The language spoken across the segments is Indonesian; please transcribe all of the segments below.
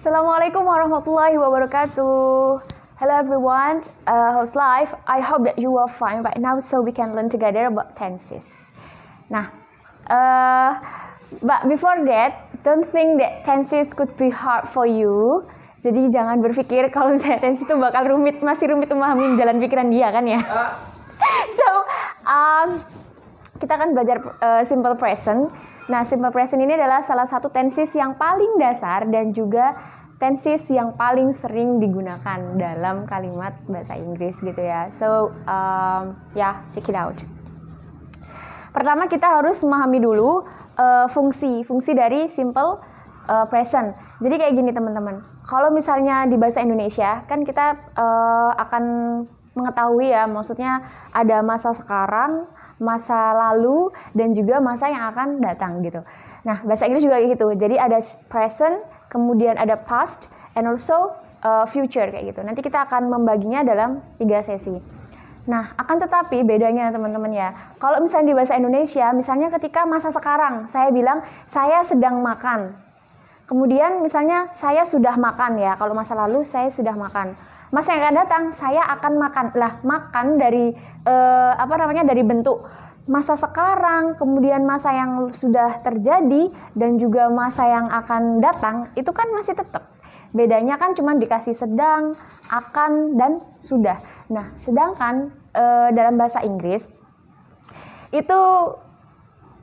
Assalamualaikum warahmatullahi wabarakatuh. Hello everyone, how's life? I hope that you are fine right now so we can learn together about tenses. Nah, but before that, don't think that tenses could be hard for you. Jadi jangan berpikir kalau misalnya tenses itu bakal masih rumit memahami jalan pikiran dia kan ya. So, kita akan belajar simple present. Nah, simple present ini adalah salah satu tenses yang paling dasar dan juga tenses yang paling sering digunakan dalam kalimat bahasa Inggris gitu ya. So, check it out. Pertama kita harus memahami dulu fungsi dari simple present. Jadi kayak gini teman-teman. Kalau misalnya di bahasa Indonesia kan kita akan mengetahui ya, maksudnya ada masa sekarang, masa lalu, dan juga masa yang akan datang gitu. Nah, bahasa Inggris juga kayak gitu. Jadi ada present, kemudian ada past, and also future kayak gitu. Nanti kita akan membaginya dalam 3 sesi. Nah, akan tetapi bedanya teman-teman ya. Kalau misalnya di bahasa Indonesia, misalnya ketika masa sekarang, saya bilang saya sedang makan. Kemudian misalnya saya sudah makan ya. Kalau masa lalu saya sudah makan. Masa yang akan datang saya akan makan. Lah, makan dari dari bentuk masa sekarang, kemudian masa yang sudah terjadi dan juga masa yang akan datang itu kan masih tetap. Bedanya kan cuma dikasih sedang, akan, dan sudah. Nah, sedangkan dalam bahasa Inggris itu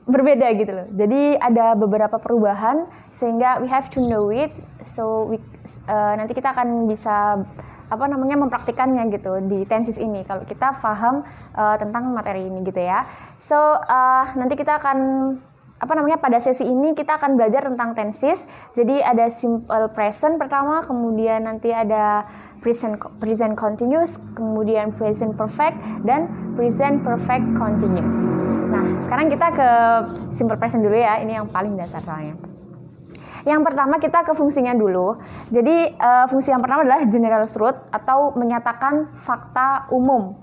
berbeda gitu loh. Jadi ada beberapa perubahan sehingga we have to know it. So nanti kita akan bisa mempraktikannya gitu di tenses ini kalau kita paham tentang materi ini gitu ya. So nanti kita akan pada sesi ini kita akan belajar tentang tenses. Jadi ada simple present pertama, kemudian nanti ada present continuous, kemudian present perfect, dan present perfect continuous. Nah, sekarang kita ke simple present dulu ya. Ini yang paling dasar soalnya. Yang pertama kita ke fungsinya dulu. Jadi fungsi yang pertama adalah general truth atau menyatakan fakta umum.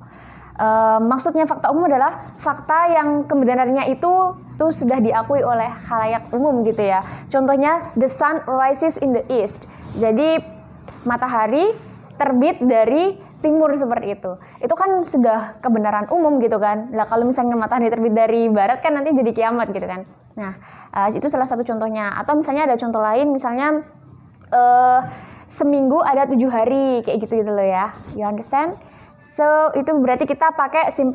Maksudnya fakta umum adalah fakta yang kebenarannya itu sudah diakui oleh khalayak umum gitu ya. Contohnya the sun rises in the east. Jadi matahari terbit dari timur seperti itu. Itu kan sudah kebenaran umum gitu kan. Lah kalau misalnya matahari terbit dari barat kan nanti jadi kiamat gitu kan. Nah, itu salah satu contohnya. Atau misalnya ada contoh lain, misalnya seminggu ada 7 hari kayak gitu loh ya. You understand? So itu berarti kita pakai